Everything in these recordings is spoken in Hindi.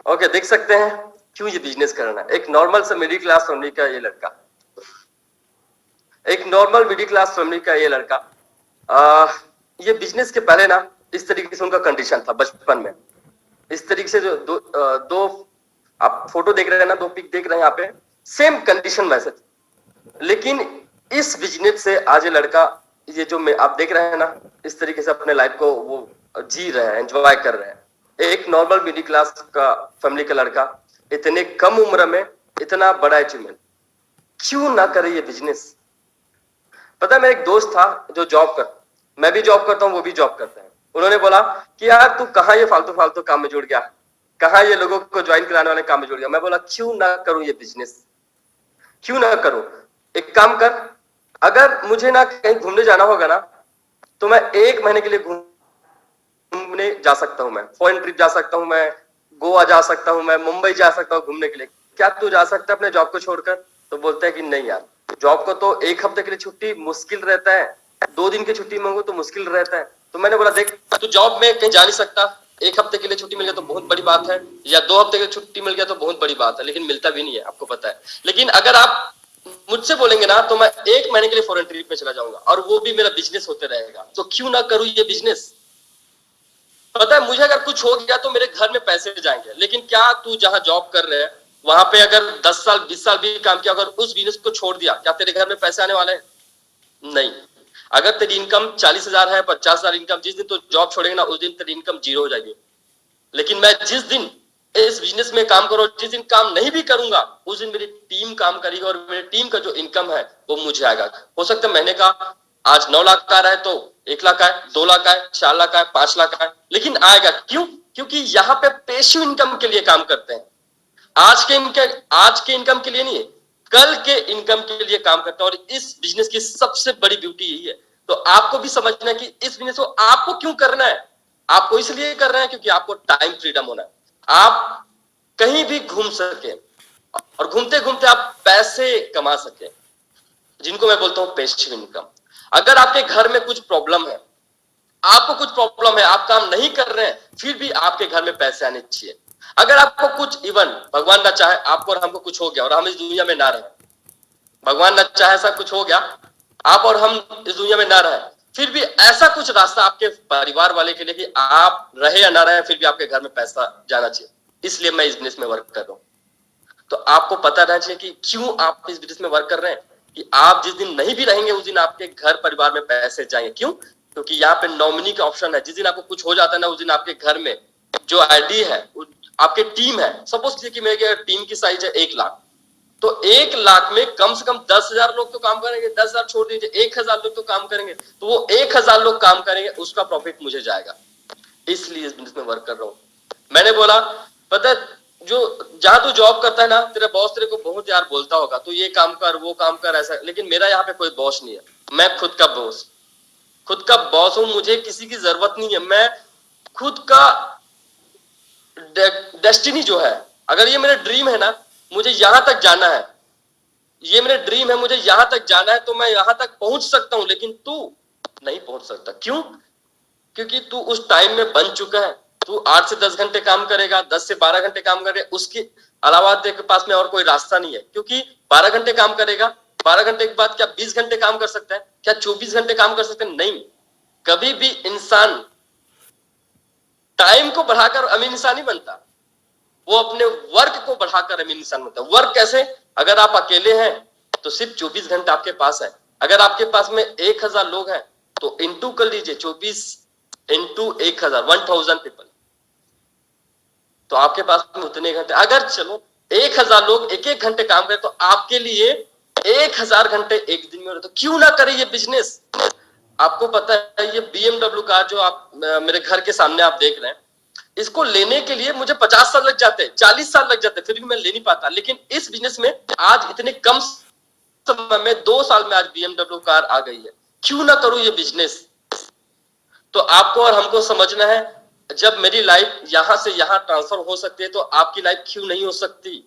ओके, देख सकते हैं क्यों ये बिजनेस करना है। एक नॉर्मल से मिडिल क्लास फैमिली का ये लड़का, एक नॉर्मल मिडिल क्लास फैमिली का ये लड़का, ये बिजनेस के पहले ना इस तरीके से उनका कंडीशन था बचपन में। इस तरीके से जो दो आप फोटो देख रहे हैं ना, दो पिक देख रहे हैं यहाँ पे, सेम कंडीशन वैसे थी। लेकिन इस बिजनेस से आज ये लड़का, ये जो आप देख रहे हैं ना, इस तरीके से अपने लाइफ को वो जी रहे हैं, एंजॉय कर रहे हैं। एक नॉर्मल मिडिल क्लास का फैमिली का लड़का इतने कम उम्र में इतना बड़ा अचीवमेंट क्यों ना करे ये बिजनेस। पता है, मेरा एक दोस्त था जो जॉब कर, मैं भी जॉब करता हूँ, वो भी जॉब करता है। उन्होंने बोला कि यार तू कहाँ ये फालतू फालतू काम में जुड़ गया, कहाँ ये लोगों को ज्वाइन कराने वाले काम में जुड़ गया। मैं बोला क्यों ना करूं ये बिजनेस, क्यों ना करूं। एक काम कर, अगर मुझे ना कहीं घूमने जाना होगा ना, तो मैं 1 महीने के लिए घूमने जा सकता हूं, मैं फॉरेन ट्रिप जा सकता हूं, मैं गोवा जा सकता हूं, मैं मुंबई जा सकता हूं घूमने के लिए। क्या तू जा सकता है अपने जॉब को छोड़कर? तो बोलते हैं कि नहीं यार, जॉब को तो 1 हफ्ते के लिए छुट्टी मुश्किल रहता है, 2 दिन की छुट्टी मांगो तो मुश्किल रहता है। तो मैंने बोला देख, तू जॉब में कहीं जा नहीं सकता, 1 हफ्ते के लिए छुट्टी मिल गया तो बहुत बड़ी बात है, या 2 हफ्ते की छुट्टी मिल गया तो बहुत बड़ी बात है, लेकिन मिलता भी नहीं है, आपको पता है। लेकिन अगर आप मुझसे बोलेंगे ना, तो मैं 1 महीने के लिए फॉरेन ट्रिप में चला जाऊंगा, और वो भी मेरा बिजनेस होते रहेगा। तो क्यों ना करूं ये बिजनेस। पता है, मुझे अगर कुछ हो गया तो मेरे घर में पैसे जाएंगे, लेकिन क्या तू जहां जॉब कर रहे हैं वहां पे अगर 10 साल 20 साल भी काम किया, अगर उस बिजनेस को छोड़ दिया, क्या तेरे घर में पैसे आने वाले हैं? नहीं। अगर तेरी इनकम 40,000 है, 50,000 इनकम, जिस दिन तो जॉब छोड़ेगा ना उस दिन तेरी इनकम 0 हो जाएगी। लेकिन मैं जिस दिन इस बिजनेस में काम करूं, जिस दिन काम नहीं भी करूंगा, उस दिन मेरी टीम काम करेगी, और मेरी टीम का जो इनकम है वो मुझे आएगा। हो सकता है महीने का आज 9 लाख का रहा है तो 1 लाख आए, 2 लाख आए, 4 लाख आए, 5 लाख आए, लेकिन आएगा। क्यों? क्योंकि यहाँ पे पैसिव इनकम के लिए काम करते हैं। आज के इनकम के लिए नहीं है, कल के इनकम के लिए काम करता है। और इस बिजनेस की सबसे बड़ी ब्यूटी यही है। तो आपको भी समझना है कि इस बिजनेस को आपको क्यों करना है। आपको इसलिए कर रहे हैं क्योंकि आपको टाइम फ्रीडम होना है, आप कहीं भी घूम सके, और घूमते घूमते आप पैसे कमा सके, जिनको मैं बोलता हूं पैसिव इनकम। अगर आपके घर में कुछ प्रॉब्लम है, आपको कुछ प्रॉब्लम है, आप काम नहीं कर रहे हैं, फिर भी आपके घर में पैसे आने चाहिए। अगर आपको कुछ, इवन भगवान ना चाहे आपको और हमको कुछ हो गया और हम इस दुनिया में ना रहे, भगवान ना चाहे ऐसा कुछ हो गया, आप और हम इस दुनिया में ना रहे, फिर भी ऐसा कुछ रास्ता आपके परिवार वाले के लिए कि आप रहे या ना रहे, फिर भी आपके घर में पैसा जाना चाहिए। इसलिए मैं इस बिजनेस में वर्क कर रहा हूं। तो आपको पता रहना चाहिए कि क्यों आप इस बिजनेस में वर्क कर रहे हैं, कि आप जिस दिन नहीं भी रहेंगे उस दिन आपके घर परिवार में पैसे जाएंगे। क्यों? क्योंकि यहाँ पे नॉमिनी का ऑप्शन है। जिस दिन आपको कुछ हो जाता है ना, उस दिन आपके घर में जो आईडी है, आपके टीम है, सपोज कीजिए कि मेरे टीम की साइज है 1 लाख, तो 1 लाख में कम से कम 10,000 लोग तो काम करेंगे। 10,000 छोड़ दीजिए, 1,000 लोग तो काम करेंगे, तो वो 1,000 लोग काम करेंगे, उसका प्रॉफिट मुझे जाएगा। इसलिए इस बिजनेस में वर्क कर रहा हूँ। मैंने बोला, पता है, जो जहां तू जॉब करता है ना, तेरा बॉस तेरे को बहुत यार बोलता होगा, तू ये काम कर, वो काम कर, ऐसा। लेकिन मेरा यहाँ पे कोई बॉस नहीं है, मैं खुद का बॉस हूं। मुझे किसी की जरूरत नहीं है। मैं खुद का डेस्टिनी जो है, अगर ये मेरा ड्रीम है ना, मुझे यहां तक जाना है, ये मेरा ड्रीम है, मुझे यहां तक जाना है, तो मैं यहां तक पहुंच सकता हूं। लेकिन तू नहीं पहुंच सकता। क्यों? क्योंकि तू उस टाइम में बन चुका है। तू 8 से 10 घंटे काम करेगा, 10 से 12 घंटे काम करेगा, उसके अलावा तेरे पास में और कोई रास्ता नहीं है। क्योंकि 12 घंटे काम करेगा, 12 घंटे के बाद क्या 20 घंटे काम कर सकता है? क्या 24 घंटे काम कर सकते हैं? नहीं। कभी भी इंसान टाइम को बढ़ाकर अमीर इंसान नहीं बनता, वो अपने वर्क को बढ़ाकर अमीर इंसान बनता है। वर्क कैसे? अगर आप अकेले हैं तो सिर्फ 24 घंटे आपके पास है। अगर आपके पास में 1,000 लोग हैं तो इंटू कर लीजिए, 24 इंटू 1,000, 1,000 पीपल, तो आपके पास में उतने घंटे। अगर चलो 1,000 लोग 1-1 घंटे काम करें तो आपके लिए 1,000 घंटे एक दिन में हो रहे, तो क्यों ना करें ये बिजनेस। आपको पता है, ये BMW कार जो आप मेरे घर के सामने आप देख रहे हैं, इसको लेने के लिए मुझे 50 साल लग जाते, 40 साल लग जाते, फिर भी मैं ले नहीं पाता। लेकिन इस बिजनेस में आज इतने कम समय में 2 साल में आज BMW कार आ गई है। क्यों ना करूं ये बिजनेस। तो आपको और हमको समझना है, जब मेरी लाइफ यहां से यहां ट्रांसफर हो सकती है, तो आपकी लाइफ क्यों नहीं हो सकती।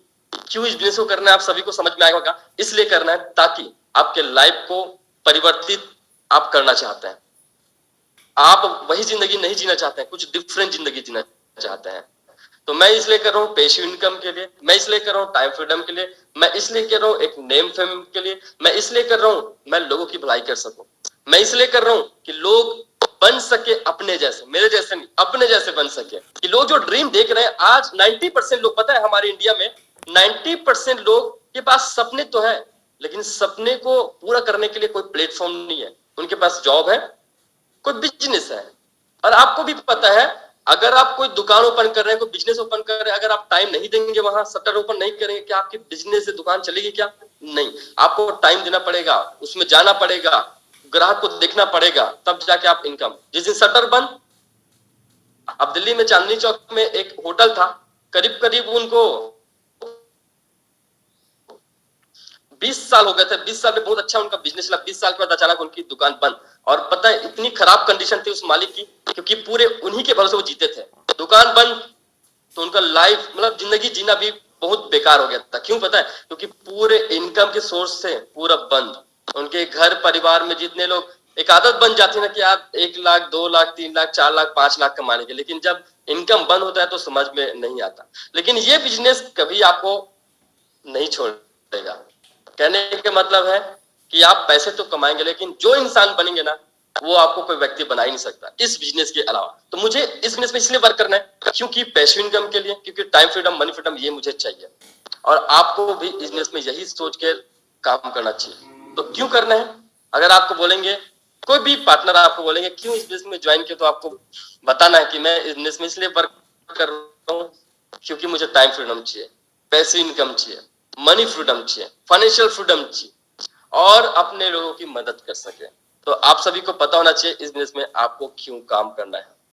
क्यों इस बिजनेस को करना है, आप सभी को समझ में आएगा। इसलिए करना है ताकि आपके लाइफ को परिवर्तित आप करना चाहते हैं। आप वही जिंदगी नहीं जीना चाहते हैं, कुछ डिफरेंट जिंदगी जीना चाहते हैं। तो मैं इसलिए कर रहा हूँ पैसिव इनकम के लिए, मैं इसलिए कर रहा हूँ टाइम फ्रीडम के लिए, मैं इसलिए कर रहा हूँ एक नेम फेम के लिए, मैं इसलिए कर रहा हूँ मैं लोगों की भलाई कर सकूं, मैं इसलिए कर रहा हूँ कि लोग बन सके अपने जैसे, मेरे जैसे नहीं, अपने जैसे बन सके। कि लोग जो ड्रीम देख रहे हैं आज 90% लोग, पता है हमारे इंडिया में 90% लोग के पास सपने तो है, लेकिन सपने को पूरा करने के लिए कोई प्लेटफॉर्म नहीं है। उनके पास जॉब है, कोई बिजनेस है, और आपको भी पता है अगर आप कोई दुकान ओपन कर रहे हैं, कोई बिजनेस ओपन कर रहे हैं, अगर आप टाइम नहीं देंगे, वहां शटर ओपन नहीं करेंगे, क्या आपकी बिजनेस से दुकान चलेगी क्या? नहीं, आपको टाइम देना पड़ेगा, उसमें जाना पड़ेगा, ग्राहक को देखना पड़ेगा, तब जाके आप इनकम। जिस दिन शटर बंद, अब दिल्ली में चांदनी चौक में एक होटल था, करीब करीब उनको 20 साल हो गए थे, 20 साल में बहुत अच्छा उनका बिजनेस चला, 20 साल के बाद अचानक उनकी दुकान बंद। और पता है इतनी खराब कंडीशन थी उस मालिक की, क्योंकि पूरे उन्हीं के भरोसे वो जीते थे। दुकान बंद तो उनका लाइफ मतलब जिंदगी जीना भी बहुत बेकार हो गया था। क्यों पता है? क्योंकि पूरे इनकम के सोर्स थे पूरा बंद। उनके घर परिवार में जितने लोग, एक आदत बन जाती है ना कि आप 1 लाख 2 लाख 3 लाख 4 लाख 5 लाख कमाने के, लेकिन जब इनकम बंद होता है तो समझ में नहीं आता। लेकिन ये बिजनेस कभी आपको नहीं छोड़ेगा। कहने का मतलब है कि आप पैसे तो कमाएंगे, लेकिन जो इंसान बनेंगे ना वो आपको कोई व्यक्ति बना ही नहीं सकता इस बिजनेस के अलावा। तो मुझे इस बिजनेस में इसलिए वर्क करना है क्योंकि पैसिव इनकम के लिए, क्योंकि टाइम फ्रीडम मनी फ्रीडम ये मुझे चाहिए, और आपको भी बिजनेस में यही सोच के काम करना चाहिए। तो क्यों करना है? अगर आपको बोलेंगे, कोई भी पार्टनर आपको बोलेंगे क्यों इस बिजनेस में ज्वाइन किया, तो आपको बताना है कि मैं इस बिजनेस में इसलिए वर्क कर रहा हूँ क्योंकि मुझे टाइम फ्रीडम चाहिए, पैसिव इनकम चाहिए, मनी फ्रीडम चाहिए, फाइनेंशियल फ्रीडम चाहिए, और अपने लोगों की मदद कर सके। तो आप सभी को पता होना चाहिए इस बिजनेस में आपको क्यों काम करना है।